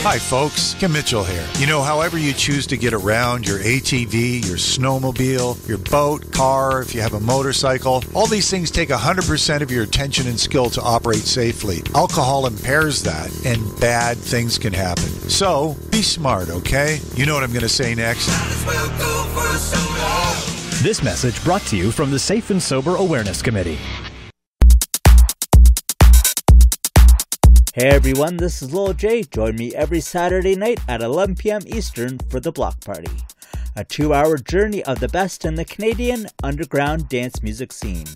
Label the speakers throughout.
Speaker 1: Hi folks, Kim Mitchell here. You know, however you choose to get around, your ATV, your snowmobile, your boat, car, if you have a motorcycle, all these things take 100% of your attention and skill to operate safely. Alcohol impairs that, and bad things can happen. So, be smart, okay? You know what I'm going to say next.
Speaker 2: This message brought to you from the Safe and Sober Awareness Committee.
Speaker 3: Hey everyone, this is Lil J. Join me every Saturday night at 11 p.m. Eastern for The Block Party, a 2-hour journey of the best in the Canadian underground dance music scene,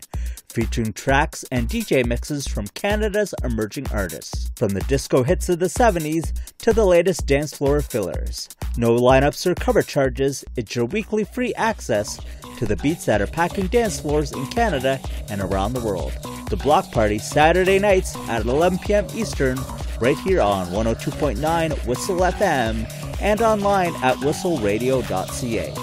Speaker 3: featuring tracks and DJ mixes from Canada's emerging artists, from the disco hits of the 70s to the latest dance floor fillers. No lineups or cover charges, it's your weekly free access to the beats that are packing dance floors in Canada and around the world. The Block Party, Saturday nights at 11 p.m. Eastern, right here on 102.9 Whistle FM and online at whistleradio.ca.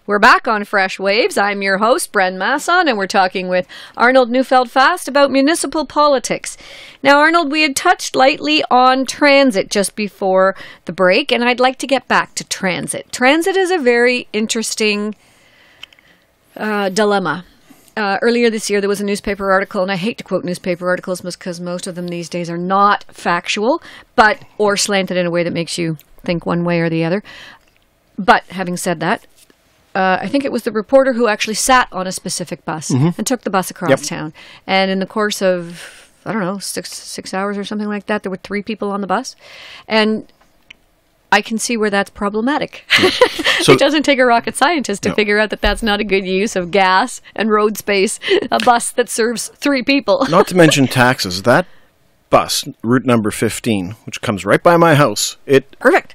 Speaker 4: We're back on Fresh Waves. I'm your host, Bren Masson, and we're talking with Arnold Neufeldt-Fast about municipal politics. Now, Arnold, we had touched lightly on transit just before the break, and I'd like to get back to transit. Transit is a very interesting dilemma. Earlier this year, there was a newspaper article, and I hate to quote newspaper articles because most of them these days are not factual, or slanted in a way that makes you think one way or the other. But having said that, I think it was the reporter who actually sat on a specific bus and took the bus across town. And in the course of, I don't know, six hours or something like that, there were 3 people on the bus. And I can see where that's problematic. Yeah. So, it doesn't take a rocket scientist to figure out that that's not a good use of gas and road space, a bus that serves 3 people.
Speaker 5: Not to mention taxes. That bus, route number 15, which comes right by my house.
Speaker 4: Perfect.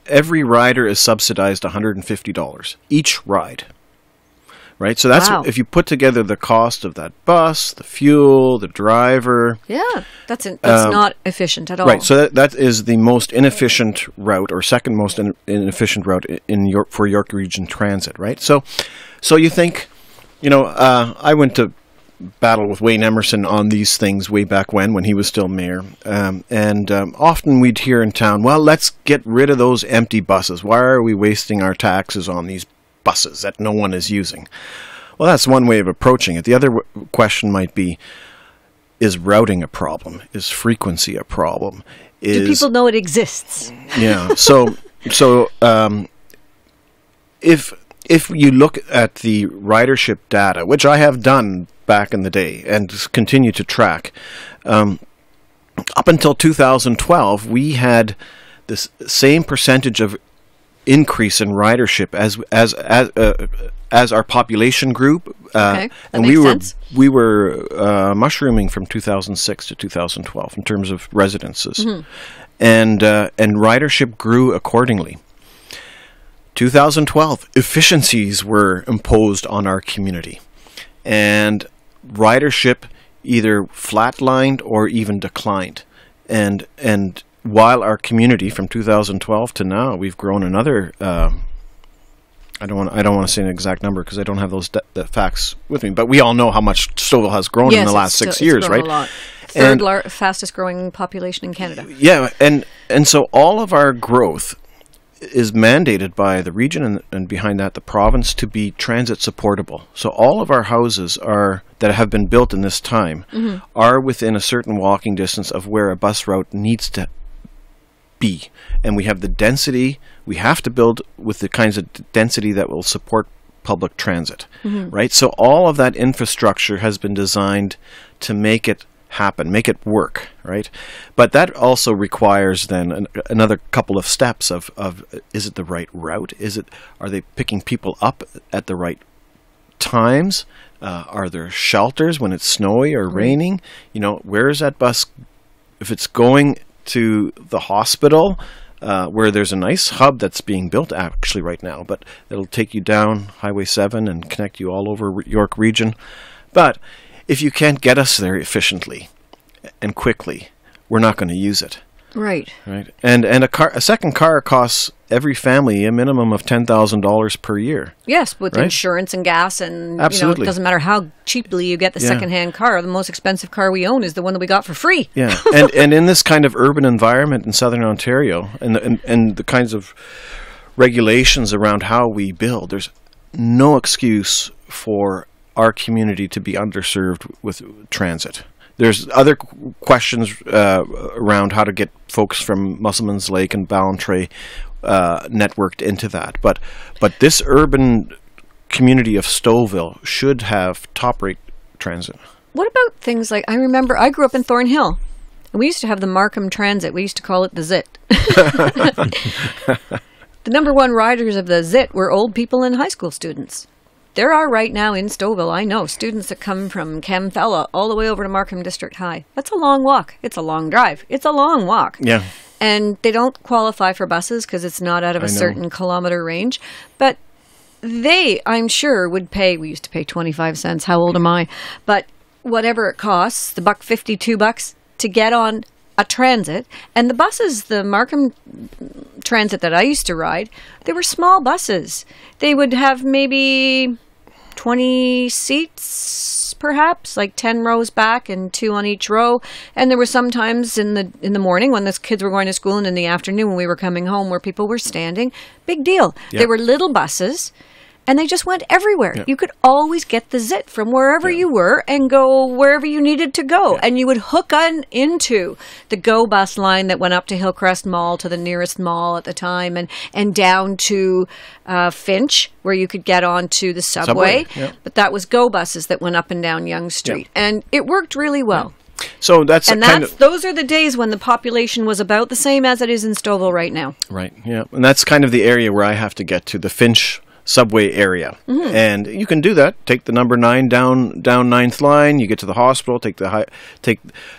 Speaker 5: Every rider is subsidized $150 each ride, right? So that's if you put together the cost of that bus, the fuel, the driver.
Speaker 4: Yeah, that's not efficient at all.
Speaker 5: Right. So that is the most inefficient route, or second most inefficient route for York Region Transit, right? So you think, I went to battle with Wayne Emerson on these things way back when he was still mayor. And often we'd hear in town, well, let's get rid of those empty buses. Why are we wasting our taxes on these buses that no one is using? Well, that's one way of approaching it. The other question might be, is routing a problem? Is frequency a problem?
Speaker 4: Do people know it exists?
Speaker 5: Yeah. So if you look at the ridership data, which I have done back in the day and continue to track, up until 2012, we had this same percentage of increase in ridership as our population group,
Speaker 4: and
Speaker 5: we were mushrooming from 2006 to 2012 in terms of residences, and ridership grew accordingly. 2012, efficiencies were imposed on our community, and ridership either flatlined or even declined. And while our community from 2012 to now, we've grown another. I don't want to say an exact number because I don't have those the facts with me. But we all know how much Stouffville has grown in the last 6 years, right?
Speaker 4: A lot. Third fastest growing population in Canada.
Speaker 5: Yeah, and so all of our growth is mandated by the region and behind that the province to be transit supportable. So all of our houses that have been built in this time are within a certain walking distance of where a bus route needs to be. And we have the density, we have to build with the kinds of density that will support public transit, right? So all of that infrastructure has been designed to make it happen, make it work, right? But that also requires then another couple of steps of is it the right route? Are they picking people up at the right times? Are there shelters when it's snowy or raining? Where is that bus? If it's going to the hospital, where there's a nice hub that's being built actually right now, but it'll take you down Highway 7 and connect you all over York Region. But if you can't get us there efficiently and quickly, we're not going to use it.
Speaker 4: Right.
Speaker 5: Right. And a second car costs every family a minimum of $10,000 per year.
Speaker 4: Yes, with
Speaker 5: right?
Speaker 4: insurance and gas and,
Speaker 5: Absolutely.
Speaker 4: It doesn't matter how cheaply you get the secondhand car. The most expensive car we own is the one that we got for free.
Speaker 5: Yeah. and in this kind of urban environment in Southern Ontario and the kinds of regulations around how we build, there's no excuse for our community to be underserved with transit. There's other questions around how to get folks from Musselman's Lake and Ballantrae networked into that. But this urban community of Stouffville should have top-rate transit.
Speaker 4: What about things like, I remember I grew up in Thornhill, and we used to have the Markham Transit. We used to call it the ZIT. The number one riders of the ZIT were old people and high school students. There are right now in Stouffville, I know, students that come from Camfella all the way over to Markham District High. That's a long walk. It's a long drive. It's a long walk.
Speaker 5: Yeah.
Speaker 4: And they don't qualify for buses because it's not out of a certain kilometer range. But they, I'm sure, would pay, we used to pay 25 cents. How old am I? But whatever it costs, the $1.50, $2 to get on a transit. And the buses, the Markham Transit that I used to ride, they were small buses. They would have maybe 20 seats, perhaps, like 10 rows back and 2 on each row. And there were some times in the morning when the kids were going to school and in the afternoon when we were coming home where people were standing. Big deal.
Speaker 5: Yeah.
Speaker 4: They were little buses. And they just went everywhere.
Speaker 5: Yeah.
Speaker 4: You could always get the ZIT from wherever you were and go wherever you needed to go. Yeah. And you would hook on into the GO bus line that went up to Hillcrest Mall, to the nearest mall at the time, and down to Finch, where you could get onto the subway.
Speaker 5: Yeah.
Speaker 4: But that was GO buses that went up and down Yonge Street. Yeah. And it worked really well.
Speaker 5: Yeah. So those
Speaker 4: are the days when the population was about the same as it is in Stouffville right now.
Speaker 5: Right, yeah. And that's kind of the area where I have to get to, the Finch subway area. Mm-hmm. And you can do that. Take the number 9 down 9th line, you get to the hospital, take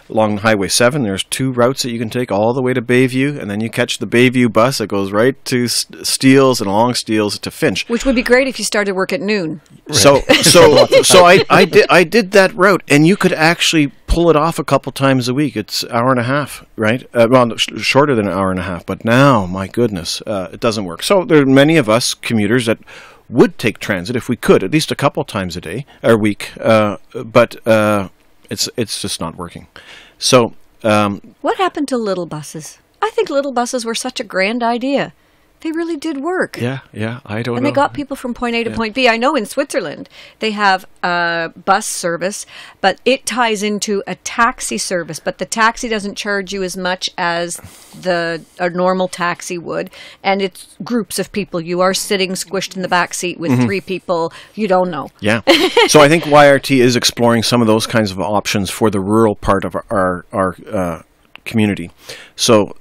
Speaker 5: along Highway 7. There's 2 routes that you can take all the way to Bayview, and then you catch the Bayview bus that goes right to Steeles and along Steeles to Finch.
Speaker 4: Which would be great if you started work at noon.
Speaker 5: Right. So I did that route, and you could actually pull it off a couple times a week. It's an hour and a half, right? Shorter than an hour and a half. But now, my goodness, it doesn't work. So there are many of us commuters that would take transit if we could, at least a couple times a day or week. But it's just not working. So
Speaker 4: what happened to little buses? I think little buses were such a grand idea. They really did work.
Speaker 5: Yeah, I don't know.
Speaker 4: And they got people from point A to point B. I know in Switzerland they have a bus service, but it ties into a taxi service. But the taxi doesn't charge you as much as a normal taxi would. And it's groups of people. You are sitting squished in the back seat with 3 people you don't know.
Speaker 5: Yeah. So I think YRT is exploring some of those kinds of options for the rural part of our community. So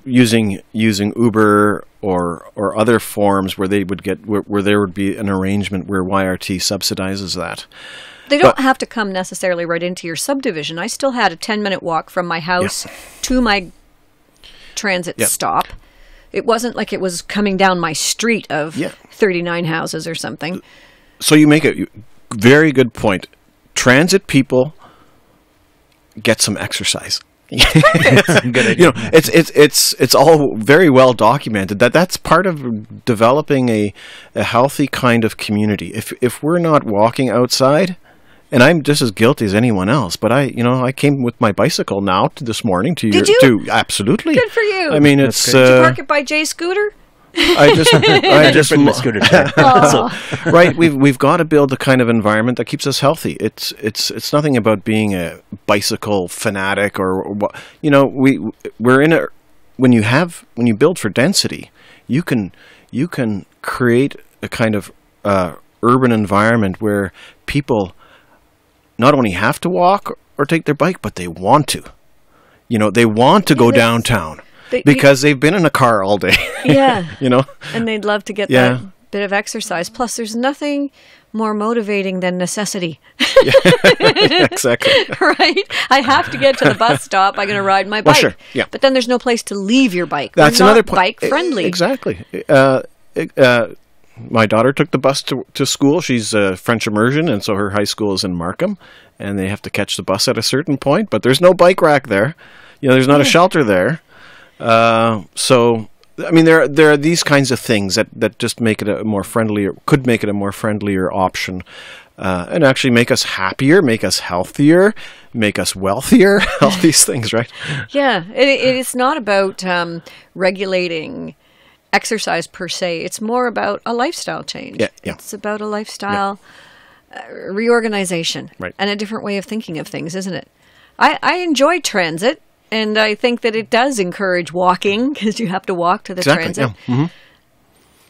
Speaker 5: using Uber or other forms where they would where there would be an arrangement where YRT subsidizes that.
Speaker 4: They don't have to come necessarily right into your subdivision. I still had a 10-minute walk from my house to my transit stop. It wasn't like it was coming down my street of 39 houses or something.
Speaker 5: So you make a very good point. Transit people get some exercise. It's all very well documented that's part of developing a healthy kind of community. If we're not walking outside, and I'm just as guilty as anyone else, but I came with my bicycle now this morning to
Speaker 4: Did you?
Speaker 5: Absolutely.
Speaker 4: Good for you.
Speaker 5: I mean, it's
Speaker 4: Did you park it by Jay Scooter?
Speaker 5: I just
Speaker 2: bring my scooter
Speaker 5: right. We've got to build the kind of environment that keeps us healthy. It's nothing about being a bicycle fanatic or what. We're in a when you build for density, you can create a kind of urban environment where people not only have to walk or take their bike, but they want to. They want to go downtown. Because they've been in a car all day.
Speaker 4: Yeah. And they'd love to get that bit of exercise. Plus, there's nothing more motivating than necessity.
Speaker 5: Exactly.
Speaker 4: Right? I have to get to the bus stop. I'm going to ride my bike.
Speaker 5: Well, sure. Yeah.
Speaker 4: But then there's no place to leave your bike.
Speaker 5: That's
Speaker 4: We're
Speaker 5: another
Speaker 4: not
Speaker 5: point.
Speaker 4: Bike-friendly.
Speaker 5: Exactly. My daughter took the bus to school. She's French immersion, and so her high school is in Markham. And they have to catch the bus at a certain point. But there's no bike rack there. There's not a shelter there. So, I mean, there are these kinds of things that just make it a more friendlier, could make it a more friendlier option, and actually make us happier, make us healthier, make us wealthier. All these things, right?
Speaker 4: Yeah, it's not about regulating exercise per se. It's more about a lifestyle change.
Speaker 5: Yeah.
Speaker 4: It's about a lifestyle reorganization,
Speaker 5: right,
Speaker 4: and a different way of thinking of things, isn't it? I enjoy transit. And I think that it does encourage walking because you have to walk to the transit.
Speaker 5: Yeah. Mm-hmm.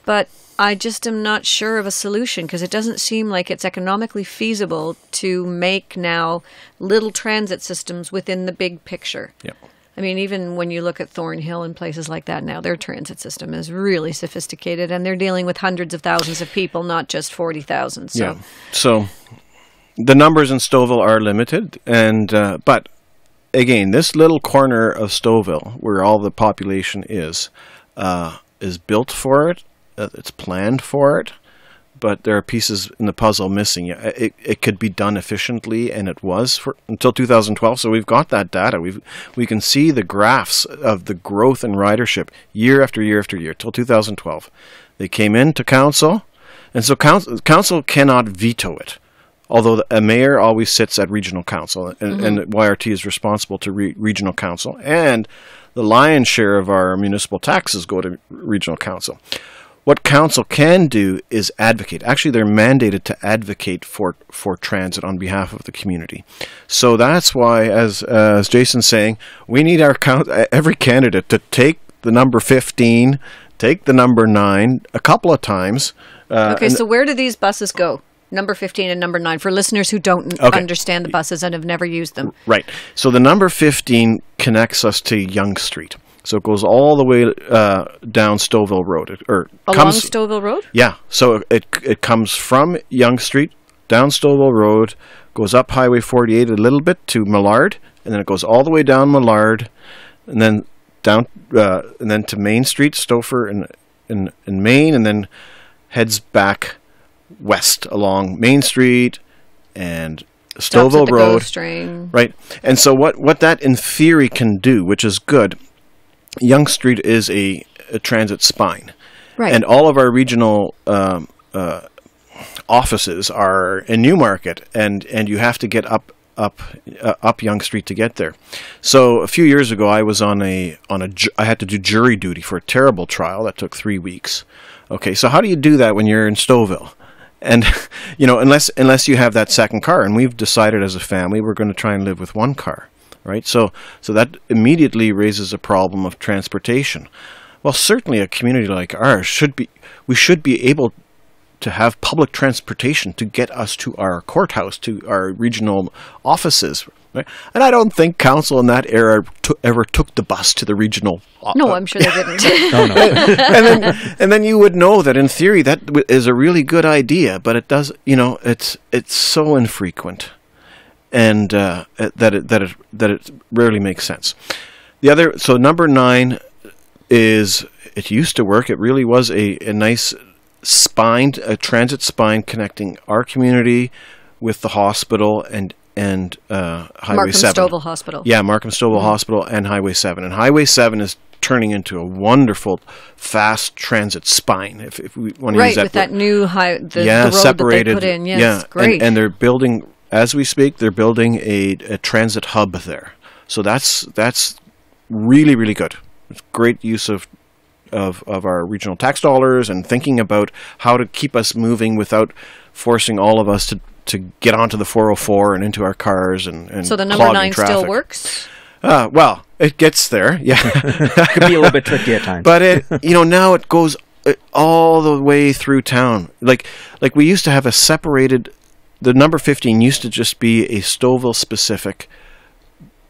Speaker 4: But I just am not sure of a solution because it doesn't seem like it's economically feasible to make now little transit systems within the big picture.
Speaker 5: Yeah.
Speaker 4: I mean, even when you look at Thornhill and places like that now, their transit system is really sophisticated and they're dealing with hundreds of thousands of people, not just 40,000. So.
Speaker 5: Yeah. So the numbers in Stouffville are limited, and but again, this little corner of Stouffville, where all the population is built for it. It's planned for it, but there are pieces in the puzzle missing. It could be done efficiently, and it was until 2012. So we've got that data. We can see the graphs of the growth in ridership year after year after year till 2012. They came into council, and so council cannot veto it. Although a mayor always sits at regional council, and YRT is responsible to regional council, and the lion's share of our municipal taxes go to regional council. What council can do is advocate. Actually, they're mandated to advocate for transit on behalf of the community. So that's why, as Jason's saying, we need every candidate to take the number 15, take the number 9 a couple of times.
Speaker 4: Okay, so where do these buses go? Number 15 and number 9, for listeners who don't understand the buses and have never used them.
Speaker 5: Right. So the number 15 connects us to Yonge Street. So it goes all the way down Stouffville Road.
Speaker 4: Along Stouffville Road?
Speaker 5: Yeah. So it comes from Yonge Street, down Stouffville Road, goes up Highway 48 a little bit to Millard, and then it goes all the way down Millard, and then down and then to Main Street, Stauffer in Main, and then heads back west along Main Street and Stouffville Road, right? And so what that in theory can do, which is good, Yonge Street is a transit spine,
Speaker 4: right?
Speaker 5: And all of our regional offices are in Newmarket, and you have to get up Yonge Street to get there. So a few years ago, I was I had to do jury duty for a terrible trial that took 3 weeks. Okay, so how do you do that when you're in Stouffville? And, unless you have that second car, and we've decided as a family we're going to try and live with one car, right? So that immediately raises a problem of transportation. Well, certainly a community like ours should be able to have public transportation to get us to our courthouse, to our regional offices, right? And I don't think council in that era ever took the bus to the regional.
Speaker 4: No, I'm sure they didn't.
Speaker 2: Oh, no.
Speaker 5: and then you would know that in theory that is a really good idea, but it does, it's so infrequent, and that it rarely makes sense. So number 9 is, it used to work. It really was a nice spine, a transit spine connecting our community with the hospital and Highway 7.
Speaker 4: Markham Stouffville Hospital.
Speaker 5: Yeah, Markham Stouffville Hospital and Highway 7. And Highway 7 is turning into a wonderful fast transit spine, if we want to use that.
Speaker 4: Right, with that new the road
Speaker 5: separated,
Speaker 4: that they put in. Yes,
Speaker 5: yeah,
Speaker 4: great.
Speaker 5: And they're building, as we speak, they're building a transit hub there. So that's really, really good. It's great use of our regional tax dollars, and thinking about how to keep us moving without forcing all of us to get onto the 404 and into our cars and
Speaker 4: so the number 9
Speaker 5: traffic.
Speaker 4: Still works?
Speaker 5: Well, it gets there, yeah.
Speaker 2: It could be a little bit tricky at times.
Speaker 5: But now it goes all the way through town. Like we used to have a separated, the number 15 used to just be a Stouffville specific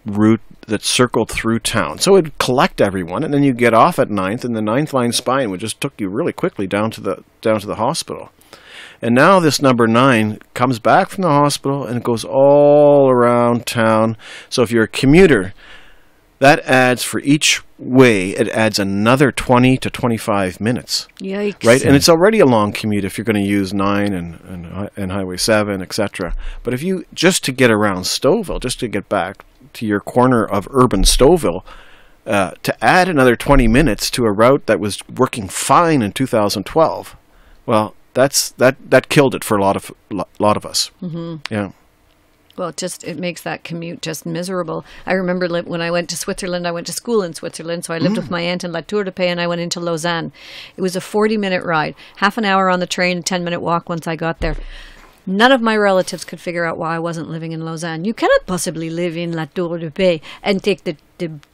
Speaker 5: route that circled through town. So it would collect everyone, and then you get off at 9th, and the 9th line spine would just took you really quickly down to the hospital. And now this number 9 comes back from the hospital and it goes all around town. So if you're a commuter, that adds, for each way, it adds another 20 to 25 minutes.
Speaker 4: Yikes.
Speaker 5: Right? And it's already a long commute if you're going to use 9 and Highway 7, etc. But if you, just to get around Stouffville, just to get back to your corner of urban Stouffville, to add another 20 minutes to a route that was working fine in 2012, well, that killed it for a lot of us. Mm-hmm. Yeah.
Speaker 4: Well, it makes that commute just miserable. I remember when I went to Switzerland, I went to school in Switzerland, so I lived with my aunt in La Tour de Paix, and I went into Lausanne. It was a 40-minute ride, half an hour on the train, a 10-minute walk once I got there. None of my relatives could figure out why I wasn't living in Lausanne. You cannot possibly live in La Tour de Paix and take the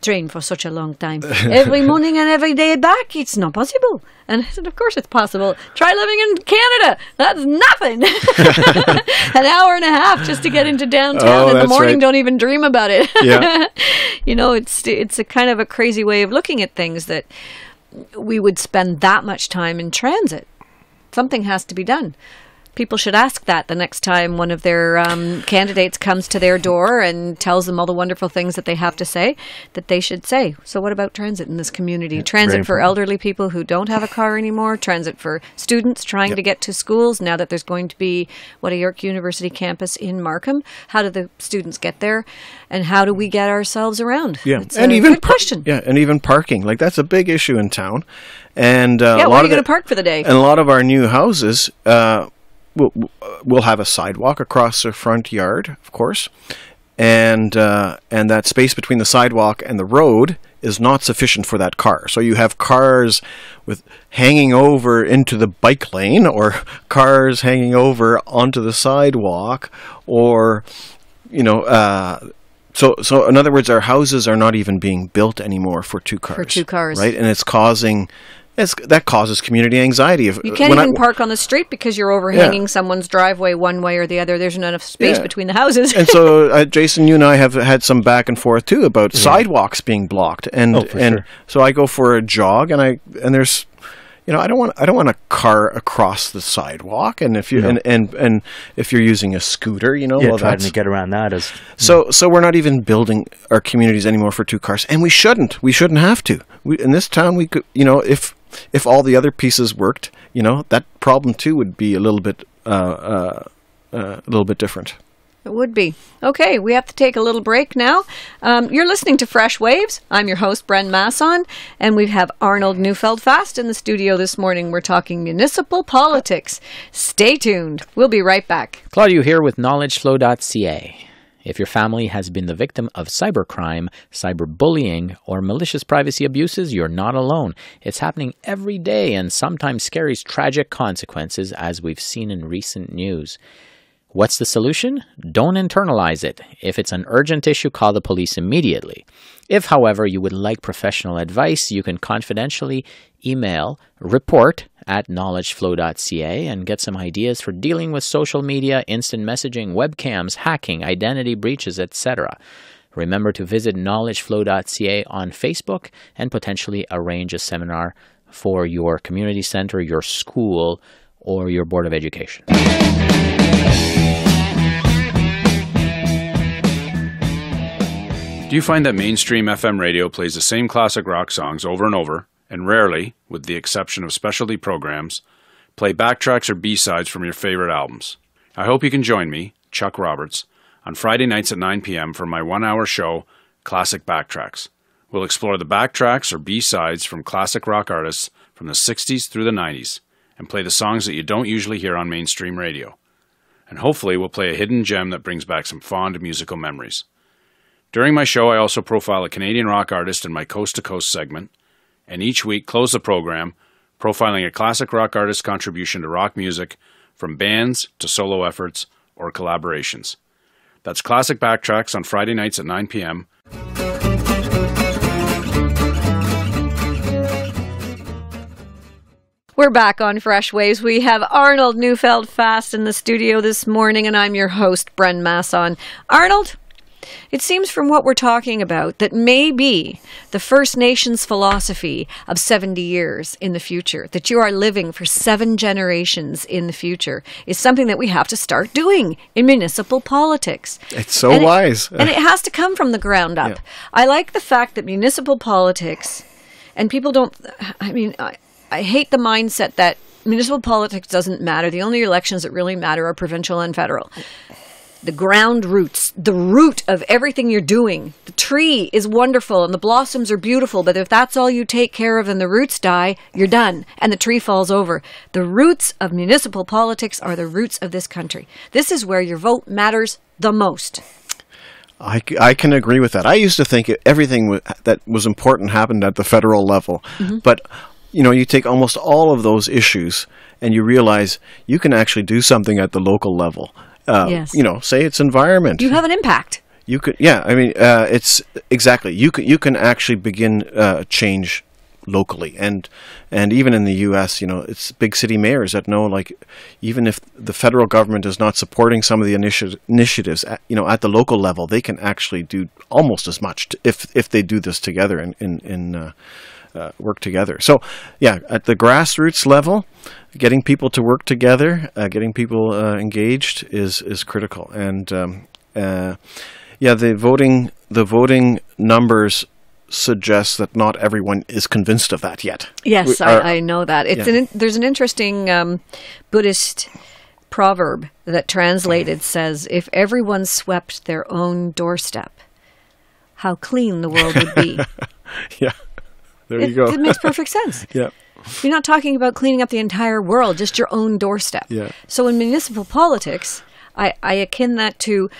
Speaker 4: train for such a long time. Every morning and every day back, it's not possible. And I said, of course it's possible. Try living in Canada. That's nothing. An hour and a half just to get into downtown in the morning. Right. Don't even dream about it. Yeah. It's a kind of a crazy way of looking at things that we would spend that much time in transit. Something has to be done. People should ask that the next time one of their candidates comes to their door and tells them all the wonderful things that they have to say, that they should say, so what about transit in this community? Yeah, transit for elderly people who don't have a car anymore, transit for students trying to get to schools, now that there's going to be, a York University campus in Markham. How do the students get there? And how do we get ourselves around? Yeah, it's a good question.
Speaker 5: Yeah, and even parking. Like, that's a big issue in town. And
Speaker 4: where are you going to park for the day?
Speaker 5: And a lot of our new houses... We'll have a sidewalk across the front yard, of course, and that space between the sidewalk and the road is not sufficient for that car. So you have cars hanging over into the bike lane, or cars hanging over onto the sidewalk, or So in other words, our houses are not even being built anymore for two cars. Right, and that causes community anxiety.
Speaker 4: You can't even park on the street because you're overhanging someone's driveway one way or the other. There's not enough space between the houses.
Speaker 5: And so, Jason, you and I have had some back and forth too about sidewalks being blocked. And so I go for a jog, and there's, I don't want a car across the sidewalk. And if you and if you're using a scooter,
Speaker 3: trying to get around that is.
Speaker 5: So we're not even building our communities anymore for two cars, and we shouldn't. We shouldn't have to. In this town, we could, if all the other pieces worked, that problem too would be a little bit different.
Speaker 4: It would be. Okay, we have to take a little break now. You're listening to Fresh Waves. I'm your host, Bren Masson, and we have Arnold Neufeldt-Fast in the studio this morning. We're talking municipal politics. Stay tuned. We'll be right back.
Speaker 6: Claudio here with knowledgeflow.ca. If your family has been the victim of cybercrime, cyberbullying, or malicious privacy abuses, you're not alone. It's happening every day and sometimes carries tragic consequences, as we've seen in recent news. What's the solution? Don't internalize it. If it's an urgent issue, call the police immediately. If, however, you would like professional advice, you can confidentially email report@knowledgeflow.ca and get some ideas for dealing with social media, instant messaging, webcams, hacking, identity breaches, etc. Remember to visit knowledgeflow.ca on Facebook and potentially arrange a seminar for your community center, your school, or your Board of Education.
Speaker 7: Do you find that mainstream FM radio plays the same classic rock songs over and over, and rarely, with the exception of specialty programs, play backtracks or B-sides from your favorite albums? I hope you can join me, Chuck Roberts, on Friday nights at 9 p.m. for my one-hour show, Classic Backtracks. We'll explore the backtracks or B-sides from classic rock artists from the 60s through the 90s, and play the songs that you don't usually hear on mainstream radio. And hopefully we'll play a hidden gem that brings back some fond musical memories. During my show, I also profile a Canadian rock artist in my Coast to Coast segment, and each week close the program profiling a classic rock artist's contribution to rock music, from bands to solo efforts or collaborations. That's Classic Backtracks on Friday nights at 9 p.m.
Speaker 4: We're back on Fresh Waves. We have Arnold Neufeldt-Fast in the studio this morning, and I'm your host, Bren Masson. Arnold, it seems from what we're talking about that maybe the First Nations philosophy of 70 years in the future, that you are living for 7 generations in the future, is something that we have to start doing in municipal politics.
Speaker 5: It's so wise.
Speaker 4: And it has to come from the ground up. Yeah. I like the fact that municipal politics, and people don't, I hate the mindset that municipal politics doesn't matter. The only elections that really matter are provincial and federal. the ground roots, the root of everything you're doing. The tree is wonderful and the blossoms are beautiful, but if that's all you take care of and the roots die, you're done and the tree falls over. The roots of municipal politics are the roots of this country. This is where your vote matters the most.
Speaker 5: I can agree with that. I used to think everything that was important happened at the federal level, but you take almost all of those issues and you realize you can actually do something at the local level.
Speaker 4: Yes.
Speaker 5: Say it's environment.
Speaker 4: You have an impact.
Speaker 5: You could, yeah. I mean, it's exactly. You can actually begin change locally, and even in the U.S., it's big city mayors that know, like, even if the federal government is not supporting some of the initiatives, at the local level, they can actually do almost as much if they do this together and work together. So, yeah, at the grassroots level, getting people to work together, getting people engaged is critical. And the voting numbers suggest that not everyone is convinced of that yet.
Speaker 4: Yes, I know that. There's an interesting Buddhist proverb that translated says, "If everyone swept their own doorstep, how clean the world would be."
Speaker 5: Yeah. There you go.
Speaker 4: It makes perfect sense.
Speaker 5: Yeah.
Speaker 4: You're not talking about cleaning up the entire world, just your own doorstep.
Speaker 5: Yeah.
Speaker 4: So in municipal politics, I akin that to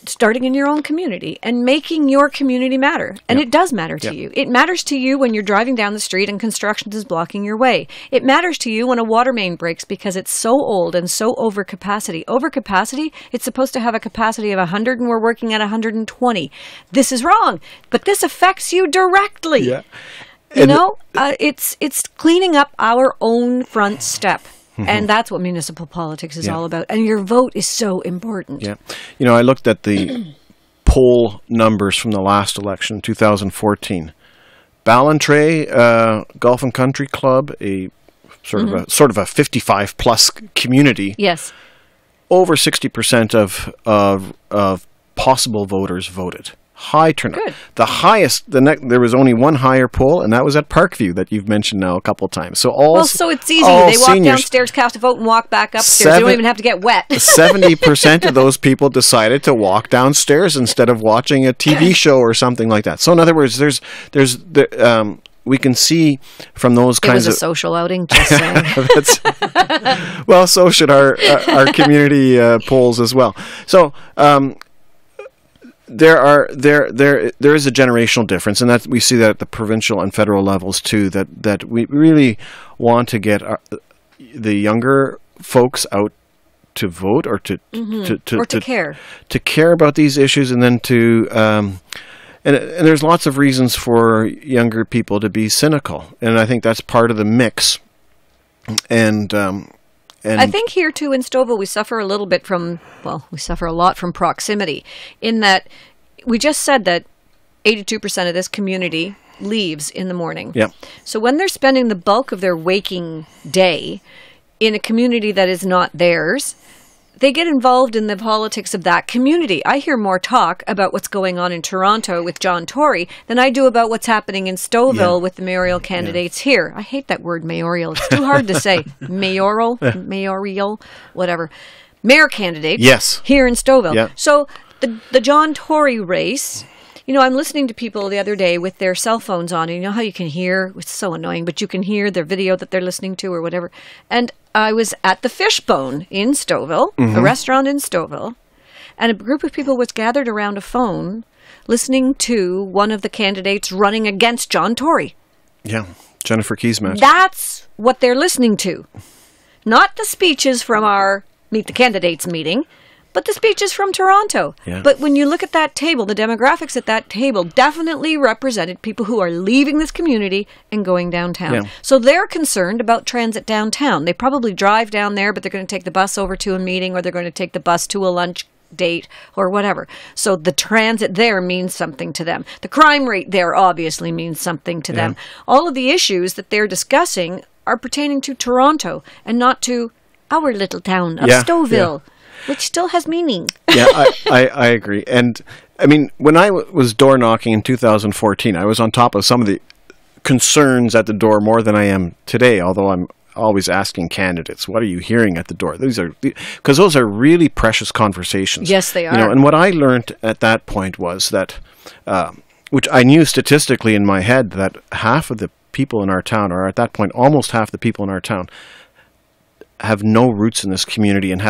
Speaker 4: starting in your own community and making your community matter. And it does matter to you. It matters to you when you're driving down the street and construction is blocking your way. It matters to you when a water main breaks because it's so old and so over capacity. Over capacity, it's supposed to have a capacity of 100 and we're working at 120. This is wrong, but this affects you directly.
Speaker 5: Yeah.
Speaker 4: It's cleaning up our own front step. And that's what municipal politics is all about. And your vote is so important.
Speaker 5: Yeah. I looked at the poll numbers from the last election, 2014. Ballantrae Golf and Country Club, a sort of a 55 plus community.
Speaker 4: Yes.
Speaker 5: Over 60% of possible voters voted. High turnout.
Speaker 4: Good.
Speaker 5: The highest, there was only one higher poll, and that was at Parkview that you've mentioned now a couple of times. So
Speaker 4: so it's easy. They walk downstairs, cast a vote, and walk back upstairs. They don't even have to get wet. 70%
Speaker 5: of those people decided to walk downstairs instead of watching a TV show or something like that. So in other words, we can see from those kinds of... It was
Speaker 4: a social outing, just saying.
Speaker 5: Well, so should our community polls as well. So... There is a generational difference, and that we see that at the provincial and federal levels too. That we really want to get the younger folks out to vote or to care about these issues, and then to and there's lots of reasons for younger people to be cynical, and I think that's part of the mix. And I
Speaker 4: think here too in Stouffville we suffer a lot from proximity, in that we just said that 82% of this community leaves in the morning.
Speaker 5: Yeah.
Speaker 4: So when they're spending the bulk of their waking day in a community that is not theirs, they get involved in the politics of that community. I hear more talk about what's going on in Toronto with John Tory than I do about what's happening in Stouffville with the mayoral candidates here. I hate that word mayoral. It's too hard to say. Mayoral, whatever. Mayor candidates here in Stouffville.
Speaker 5: Yeah.
Speaker 4: So the John Tory race... I'm listening to people the other day with their cell phones on, and you know how you can hear, it's so annoying, but you can hear their video that they're listening to or whatever. And I was at the Fishbone in Stouffville, a restaurant in Stouffville, and a group of people was gathered around a phone listening to one of the candidates running against John Tory.
Speaker 5: Yeah, Jennifer Keesmaat.
Speaker 4: That's what they're listening to. Not the speeches from our Meet the Candidates meeting, but the speeches from Toronto.
Speaker 5: Yeah.
Speaker 4: But when you look at that table, the demographics at that table definitely represented people who are leaving this community and going downtown.
Speaker 5: Yeah.
Speaker 4: So they're concerned about transit downtown. They probably drive down there, but they're going to take the bus over to a meeting, or they're going to take the bus to a lunch date or whatever. So the transit there means something to them. The crime rate there obviously means something to them. All of the issues that they're discussing are pertaining to Toronto and not to our little town of Stouffville. Yeah. Which still has meaning.
Speaker 5: Yeah, I agree. And, I mean, when I was door knocking in 2014, I was on top of some of the concerns at the door more than I am today, although always asking candidates, what are you hearing at the door? Because those are really precious conversations.
Speaker 4: Yes, they are.
Speaker 5: And what I learned at that point was that, which I knew statistically in my head, that half of the people in our town, or at that point almost half the people in our town, have no roots in this community and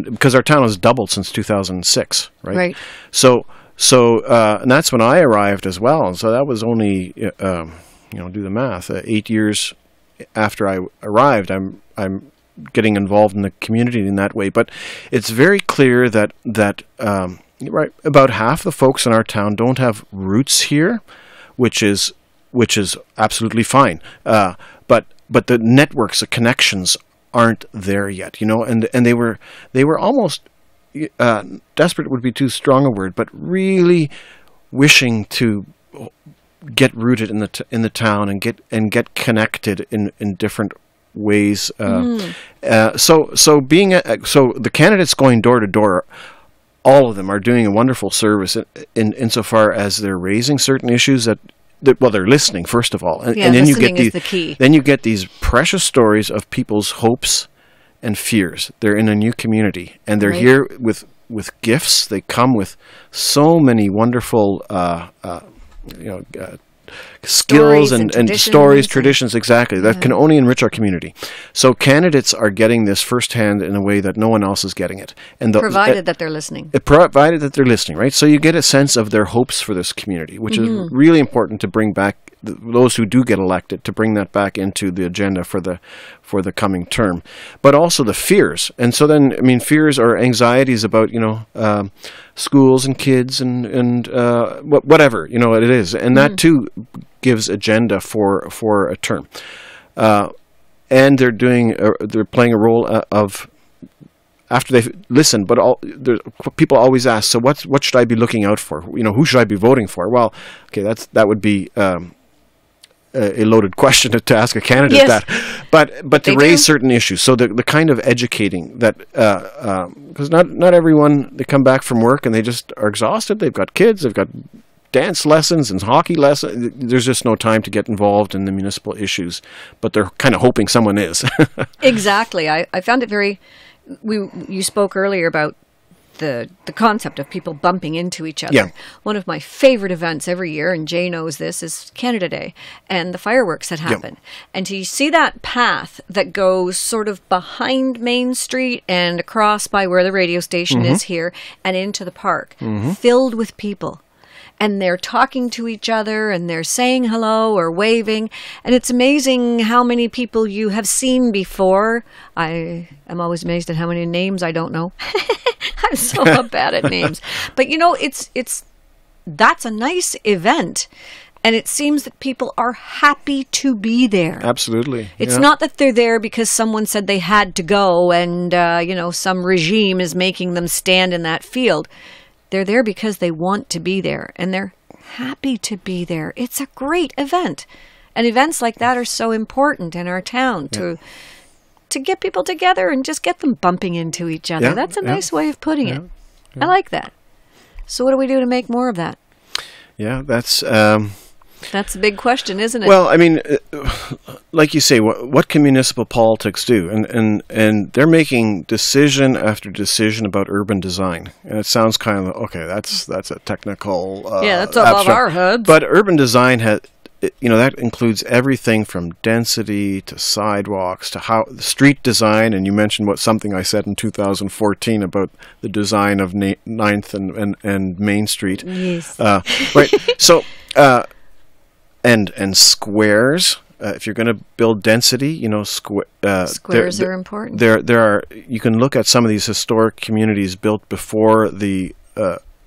Speaker 5: because our town has doubled since 2006, right?
Speaker 4: Right.
Speaker 5: So and that's when I arrived as well. And so that was only, do the math, 8 years after I arrived. I'm getting involved in the community in that way. But it's very clear that right, about half the folks in our town don't have roots here, which is absolutely fine. But the networks, the connections aren't there yet, and they were almost desperate would be too strong a word, but really wishing to get rooted in the town and get connected in different ways. So the candidates going door to door, all of them are doing a wonderful service insofar as they're raising certain issues that they're listening, first of all. And then you get
Speaker 4: is the key.
Speaker 5: Then you get these precious stories of people's hopes and fears. They're in a new community, and they're here with gifts. They come with so many wonderful skills and stories, traditions, exactly, that can only enrich our community. So candidates are getting this firsthand in a way that no one else is getting it. And
Speaker 4: provided that they're listening.
Speaker 5: Provided that they're listening, right? So you get a sense of their hopes for this community, which is really important to bring back those who do get elected, to bring that back into the agenda for the coming term. But also the fears. And so then, fears or anxieties about, schools and kids and whatever, it is. And that too gives agenda for a term. And they're playing a role of, after they've listened, but people always ask, so what should I be looking out for? Who should I be voting for? Well, okay, that would be a loaded question to ask a candidate.
Speaker 4: Yes.
Speaker 5: But to raise certain issues. So the kind of educating that, because not everyone, they come back from work and they just are exhausted. They've got kids, they've got dance lessons and hockey lessons. There's just no time to get involved in the municipal issues, but they're kind of hoping someone is.
Speaker 4: Exactly. I found it very, you spoke earlier about the concept of people bumping into each other. Yeah. One of my favorite events every year, and Jay knows this, is Canada Day and the fireworks that happen. Yep. And to see that path that goes sort of behind Main Street and across by where the radio station is here and into the park, filled with people. And they're talking to each other and they're saying hello or waving. And it's amazing how many people you have seen before. I am always amazed at how many names I don't know. I'm so bad at names. But that's a nice event. And it seems that people are happy to be there.
Speaker 5: Absolutely.
Speaker 4: It's not that they're there because someone said they had to go and, some regime is making them stand in that field. They're there because they want to be there, and they're happy to be there. It's a great event. And events like that are so important in our town to get people together and just get them bumping into each other. That's a nice way of putting it. I like that. So what do we do to make more of that?
Speaker 5: Yeah, that's
Speaker 4: a big question, isn't it?
Speaker 5: Well, like you say, what can municipal politics do? And they're making decision after decision about urban design. And it sounds kind of, okay, that's a technical
Speaker 4: that's above our heads.
Speaker 5: But urban design that includes everything from density to sidewalks to how street design. And you mentioned something I said in 2014 about the design of 9th and Main Street.
Speaker 4: Yes.
Speaker 5: Right. So, and squares. If you're going to build density,
Speaker 4: squares are important.
Speaker 5: There are. You can look at some of these historic communities built before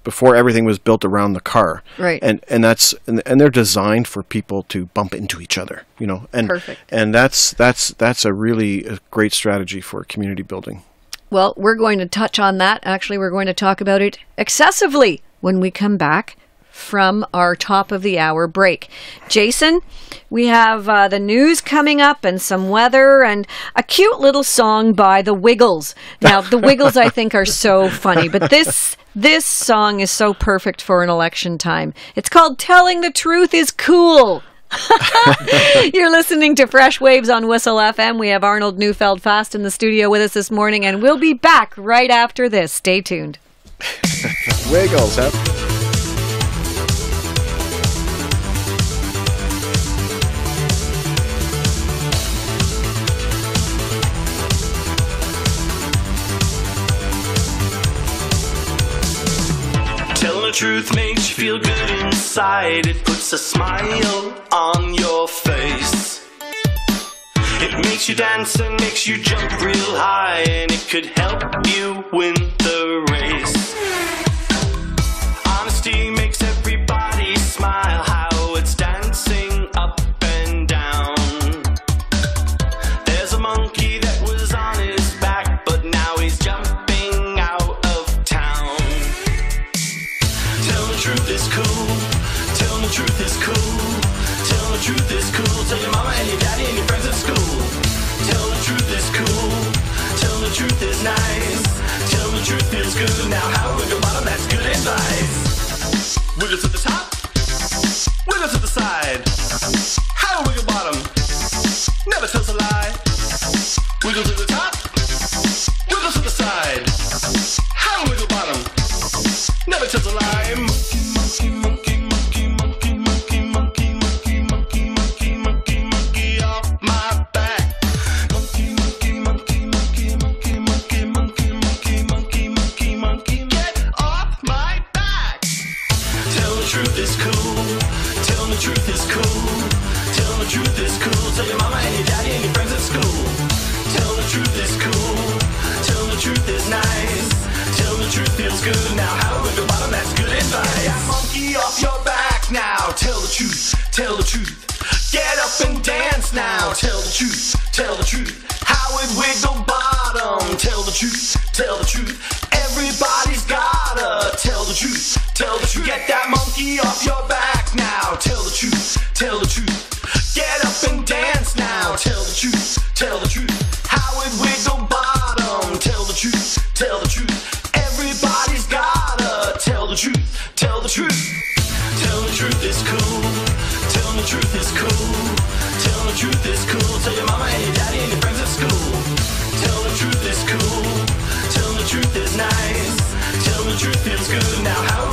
Speaker 5: before everything was built around the car,
Speaker 4: right?
Speaker 5: And they're designed for people to bump into each other, And
Speaker 4: perfect.
Speaker 5: And that's a really great strategy for community building.
Speaker 4: Well, we're going to touch on that. Actually, we're going to talk about it excessively when we come back from our top of the hour break. Jason, we have the news coming up and some weather and a cute little song by the Wiggles. Now, the Wiggles I think are so funny, but this song is so perfect for an election time. It's called Telling the Truth is Cool. You're listening to Fresh Waves on Whistle FM. We have Arnold Neufeldt-Fast in the studio with us this morning, and we'll be back right after this. Stay tuned.
Speaker 5: Wiggles, huh?
Speaker 8: The truth makes you feel good inside. It puts a smile on your face. It makes you dance and makes you jump real high, and it could help you win the race. Honesty makes everybody smile. How it's dancing up and down. There's a monkey that was on his back, but now he's jumping out of town. Tell the truth is cool. Tell the truth is cool. Tell the truth is cool. Tell your mama and your daddy and your friends at school. Tell the truth is cool. Tell the truth is nice. Tell the truth is good. Now how we go bottom, that's good advice. Wiggle to the top. Wiggle to the side. How wiggle bottom. Never tells a lie. Wiggle to the top. Wiggle to the side. How wiggle bottom. Never tells a lie. Monkey, monkey, monkey, monkey, monkey, monkey, monkey, monkey, monkey, monkey, monkey off my back. Monkey, monkey, monkey, monkey, monkey, monkey, monkey, monkey, monkey, monkey, monkey, get off my back. Tell the truth is cool. Tell the truth is cool. Tell the truth is cool. Tell your mama and your daddy and your friends at school. Tell the truth is cool. Tell the truth is nice. Tell the truth feels good. Now how we go bottom, that's good advice. That monkey off your back now. Tell the truth. Tell the truth. Get up and dance now. Tell the truth. Tell the truth. How it wiggle bottom. Tell the truth. Tell the truth. Everybody's gotta tell the truth. Tell the truth. Get that monkey off your back now. Tell the truth. Tell the truth. Get up and dance now. Tell the truth. Tell the truth. How it wiggle bottom. Tell the truth. Tell the truth. Everybody's gotta tell the truth. Tell the truth. Tell the truth is cool. Tell the truth is cool. Tell the truth is cool. Tell your mama and your daddy and your friends at school. Tell the truth is cool. Tell the truth is nice. Tell the truth feels good. Now how